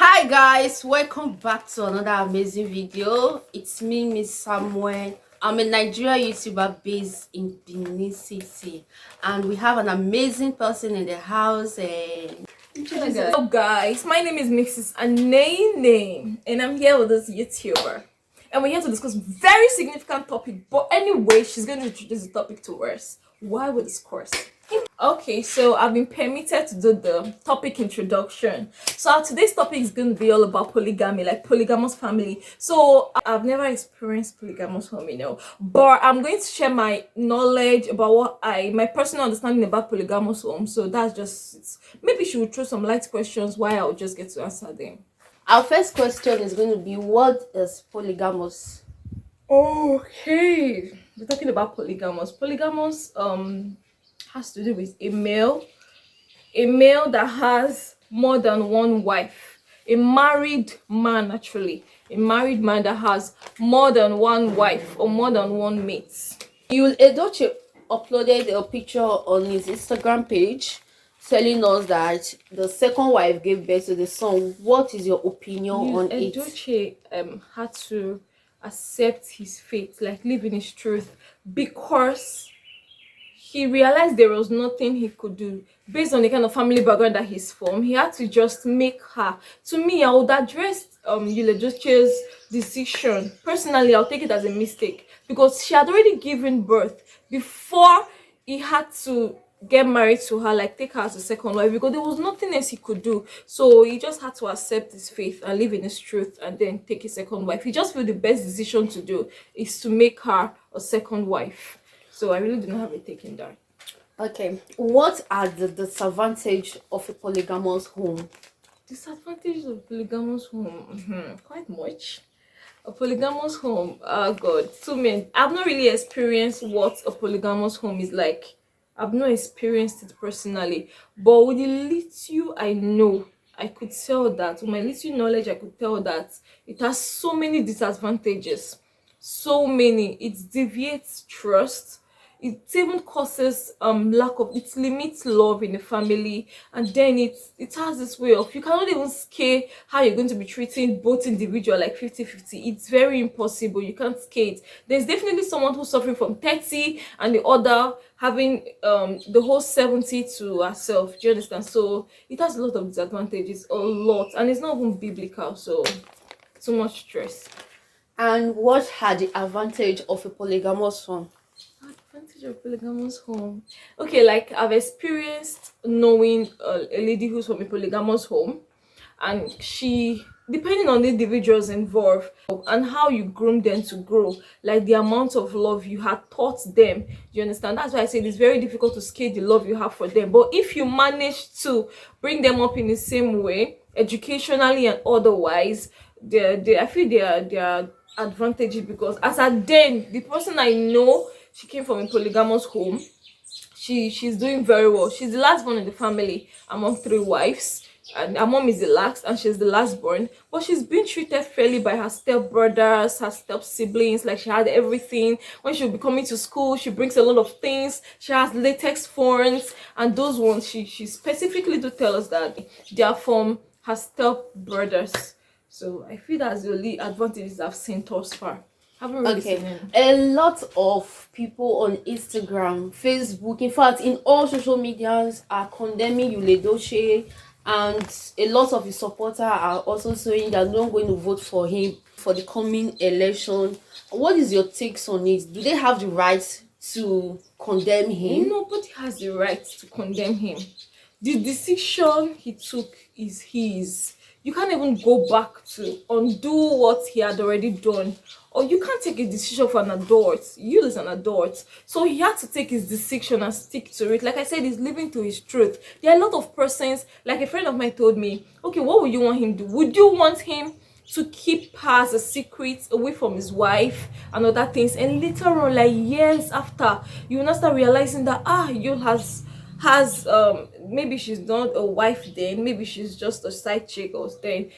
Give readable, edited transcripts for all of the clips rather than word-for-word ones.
Hi guys, welcome back to another amazing video. It's me, Miss Samuel. I'm a Nigerian YouTuber based in Benin City, and we have an amazing person in the house. Hello guys, my name is Mrs. Anene and I'm here with this YouTuber, and we're here to discuss very significant topic. But anyway, she's going to introduce the topic to us while we discuss. Okay, so I've been permitted to do the topic introduction. So our today's topic is going to be all about polygamy, like polygamous family. So I've never experienced polygamous home, but I'm going to share my knowledge about my personal understanding about polygamous home. So that's just it. Maybe she will throw some light questions while I'll just get to answer them. Our first question is going to be, what is polygamous? Okay, we're talking about polygamous. Polygamous has to do with a male that has more than one wife, a married man, actually a married man that has more than one wife or more than one mate. Yul Edochie uploaded a picture on his Instagram page telling us that the second wife gave birth to the son. What is your opinion on it? Edochie had to accept his fate, like live in his truth, because he realized there was nothing he could do based on the kind of family background that he's from. He had to just make her. To me, I would address Yul Edochie's decision. Personally, I'll take it as a mistake because she had already given birth before he had to get married to her, like take her as a second wife, because there was nothing else he could do. So he just had to accept his faith and live in his truth and then take a second wife. He just felt the best decision to do is to make her a second wife. So I really do not have a take in that. Okay, what are the disadvantages of a polygamous home? Disadvantages of polygamous home? Quite much. A polygamous home, oh god, too many. I've not really experienced what a polygamous home is like. I've not experienced it personally, but with the little I know, I could tell that with my little knowledge, I could tell that it has so many disadvantages. So many. It deviates trust. It even causes lack of, it limits love in the family, and then it has this way of, you cannot even scale how you're going to be treating both individual like 50-50. It's very impossible. You can't scale it. There's definitely someone who's suffering from 30 and the other having the whole 70 to herself. Do you understand? So it has a lot of disadvantages, a lot, and it's not even biblical. So too much stress. And what are the advantage of a polygamous home? Advantage of polygamous home. Okay, like I've experienced knowing a lady who's from a polygamous home, and she, depending on the individuals involved and how you groom them to grow, like the amount of love you had taught them. Do you understand? That's why I say it's very difficult to scale the love you have for them. But if you manage to bring them up in the same way, educationally and otherwise, I feel they are advantages, because as at then, the person I know, she came from a polygamous home. She's doing very well. She's the last born in the family among 3 wives, and her mom is the last, and she's the last born. But she's been treated fairly by her step brothers, her step siblings. Like, she had everything. When she'll be coming to school, she brings a lot of things. She has latex phones, and those ones she specifically do tell us that they are from her step brothers. So I feel that's the only advantages I've seen thus far. Haven't really seen any. A lot of people on Instagram, Facebook, in fact in all social medias, are condemning Yul Edochie, and a lot of his supporters are also saying they're not going to vote for him for the coming election. What is your takes on it? Do they have the right to condemn him? Nobody has the right to condemn him. The decision he took is his. You can't even go back to undo what he had already done, or you can't take a decision for an adult. You as an adult, so he had to take his decision and stick to it. Like I said, he's living to his truth. There are a lot of persons, like a friend of mine told me, okay, what would you want him to do? Would you want him to keep her as a secret away from his wife and other things, and later on, like years after, you will not start realizing that Yul has maybe she's not a wife then, maybe she's just a side chick, or then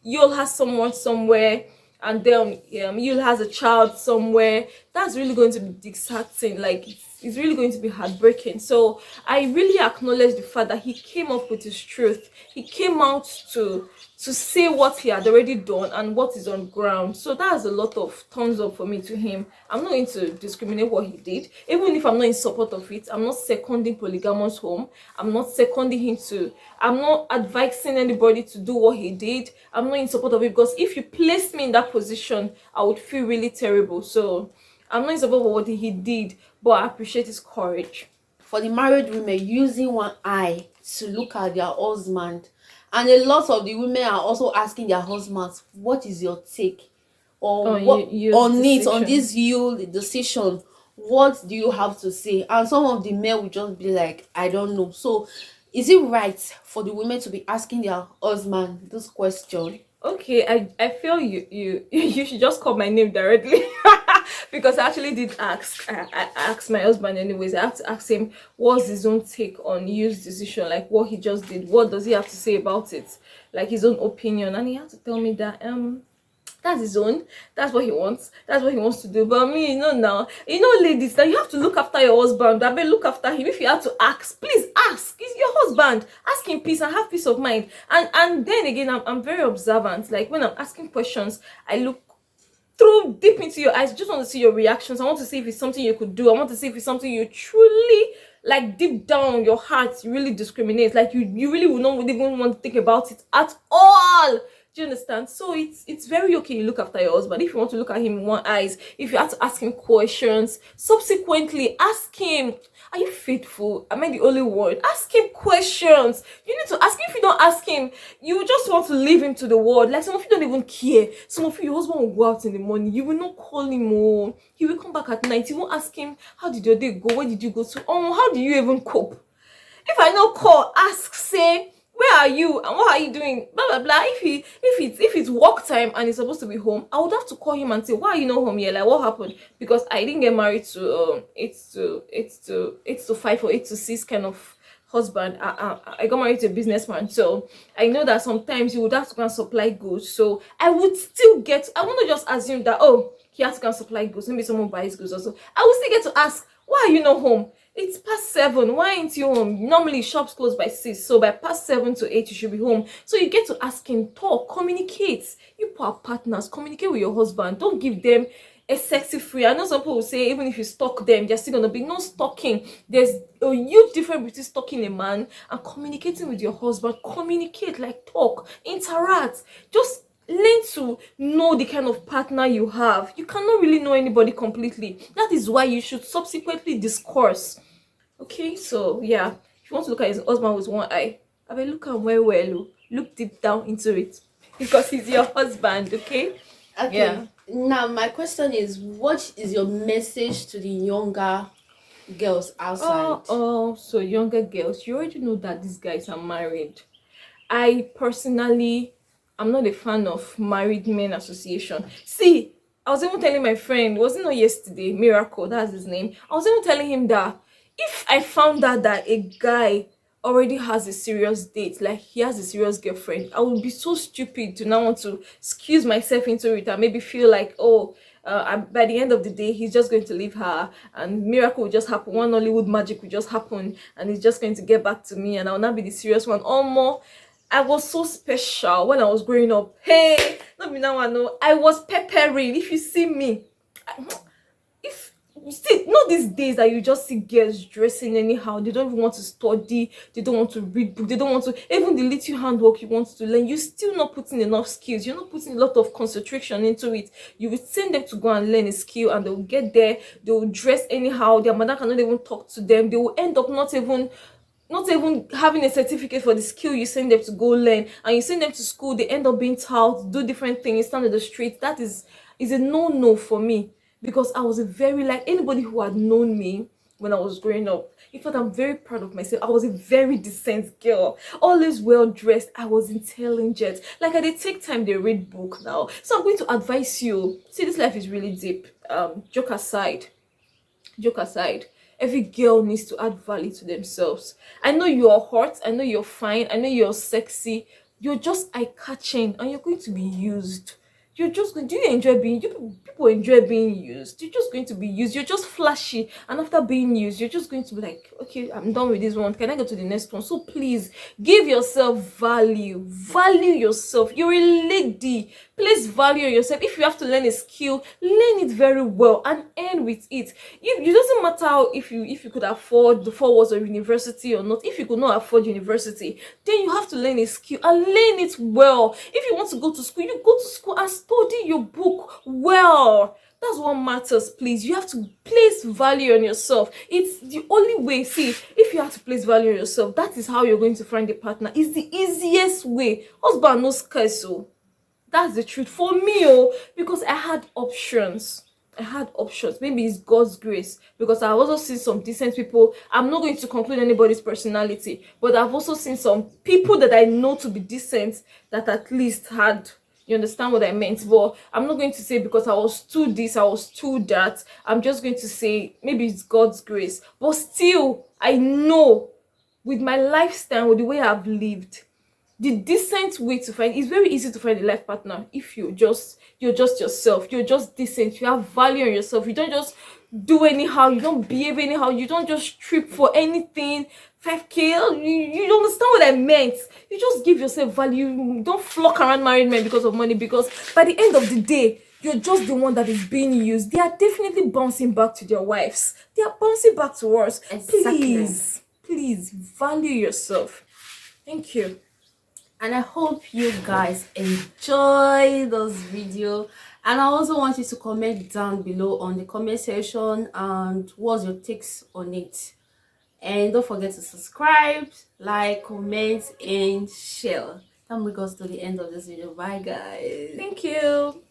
Yul has someone somewhere, and then Yul has a child somewhere. That's really going to be disheartening. Like, it's really going to be heartbreaking. So I really acknowledge the fact that he came up with his truth. He came out to say what he had already done and what is on ground. So that's a lot of thumbs up for me to him. I'm not going to discriminate what he did, even if I'm not in support of it. I'm not seconding polygamous home. I'm not seconding him to. I'm not advising anybody to do what he did. I'm not in support of it, because if you placed me in that position, I would feel really terrible. So I'm not in support of what he did, but I appreciate his courage. For the married women, using one eye to look at their husband, and a lot of the women are also asking their husbands, what is your take, or what on it, on this Yul decision, what do you have to say? And some of the men will just be like, I don't know. So is it right for the women to be asking their husband this question? Okay, I feel you should just call my name directly. Because I actually did ask. I asked my husband anyways. I have to ask him what's his own take on Yu's decision, like what he just did. What does he have to say about it? Like his own opinion. And he had to tell me that that's his own, that's what he wants, that's what he wants to do. But me, now, ladies, now you have to look after your husband. I mean, look after him. If you have to ask, please ask. He's your husband. Ask him peace and have peace of mind. And then again, I'm very observant. Like when I'm asking questions, I look through deep into your eyes. I just want to see your reactions. I want to see if it's something you could do. I want to see if it's something you truly, like, deep down your heart, you really discriminate. Like you really would not even want to think about it at all. Do you understand? So it's very okay you look after your husband. If you want to look at him in one eyes, if you have to ask him questions, subsequently ask him, are you faithful? Am I the only one? Ask him questions. You need to ask him. If you don't ask him, you just want to leave him to the world. Like some of you don't even care. Some of you, your husband will go out in the morning. You will not call him. Oh, he will come back at night. You won't ask him, how did your day go? Where did you go to? Oh, how do you even cope? If I no call, ask, say, where are you and what are you doing? Blah blah blah. If it's work time and he's supposed to be home, I would have to call him and say, why are you not home yet? Like what happened? Because I didn't get married to 8 to 5 or 8 to 6 kind of husband. I got married to a businessman, so I know that sometimes you would have to go and supply goods. So I would still get. I want to just assume that he has to go and supply goods. Maybe someone buys goods also. I will still get to ask, why are you not home? It's past 7. Why ain't you home? Normally shops close by 6, so by past 7 to 8 you should be home. So you get to ask him, talk, communicate. You are partners, communicate with your husband. Don't give them a sexy free. I know some people will say even if you stalk them, they're still gonna be no stalking. There's a huge difference between stalking a man and communicating with your husband. Communicate, like talk, interact. Just learn to know the kind of partner you have. You cannot really know anybody completely. That is why you should subsequently discourse. Okay, so yeah, if you want to look at his husband with one eye, I will look at him very well. Look deep down into it, because he's your husband. Okay. Yeah. Now my question is, what is your message to the younger girls outside? So younger girls, you already know that these guys are married. I personally, I'm not a fan of married men association. See, I was even telling my friend, wasn't it yesterday, Miracle, that's his name. I was even telling him that if I found out that a guy already has a serious date, like he has a serious girlfriend, I would be so stupid to not want to excuse myself into it and maybe feel like, by the end of the day, he's just going to leave her and miracle will just happen. One Hollywood magic will just happen and he's just going to get back to me and I'll not be the serious one. More. I was so special when I was growing up. Hey, not me now, I know. I was peppering. If you see me, if you see, not these days that you just see girls dressing anyhow. They don't even want to study. They don't want to read book. They don't want to, even the little handwork you want to learn, you're still not putting enough skills. You're not putting a lot of concentration into it. You will send them to go and learn a skill and they'll get there. They will dress anyhow. Their mother cannot even talk to them. They will end up not even having a certificate for the skill you send them to go learn, and you send them to school, they end up being taught, do different things, stand in the street. That is a no for me, because I was a very, like, anybody who had known me when I was growing up, in fact, I'm very proud of myself. I was a very decent girl, always well dressed. I was intelligent. Like, I did take time to read book now, so I'm going to advise you. See, this life is really deep. Joke aside, every girl needs to add value to themselves. I know you're hot, I know you're fine, I know you're sexy, you're just eye-catching and you're going to be used. you're just going, do you enjoy being, people enjoy being used. You're just going to be used. You're just flashy, and after being used, you're just going to be like, okay, I'm done with this one, can I go to the next one? So please give yourself value yourself. You're a lady, place value on yourself. If you have to learn a skill, learn it very well and earn with it. If it doesn't matter if you could afford the 4 years of university or not. If you could not afford university, then you have to learn a skill and learn it well. If you want to go to school, you go to school and study your book well. That's what matters. Please, you have to place value on yourself. It's the only way. See, if you have to place value on yourself, that is how you're going to find a partner. It's the easiest way. Husband no scarce. So that's the truth for me, because I had options. Maybe it's God's grace, because I've also seen some decent people. I'm not going to conclude anybody's personality, but I've also seen some people that I know to be decent that at least had, you understand what I meant? But I'm not going to say because I was too this, I was too that. I'm just going to say maybe it's God's grace. But still, I know with my lifestyle, with the way I've lived, the decent way to find, it's very easy to find a life partner if you're just yourself, you're just decent, you have value on yourself, you don't just do anyhow, you don't behave anyhow, you don't just trip for anything. 5k, you understand what I meant? You just give yourself value. You don't flock around married men because of money, because by the end of the day, you're just the one that is being used. They are definitely bouncing back to their wives, they are bouncing back to us. Exactly. Please value yourself. Thank you. And I hope you guys enjoy this video, and I also want you to comment down below on the comment section and what's your takes on it. And don't forget to subscribe, like, comment, and share. That brings us to the end of this video. Bye guys. Thank you.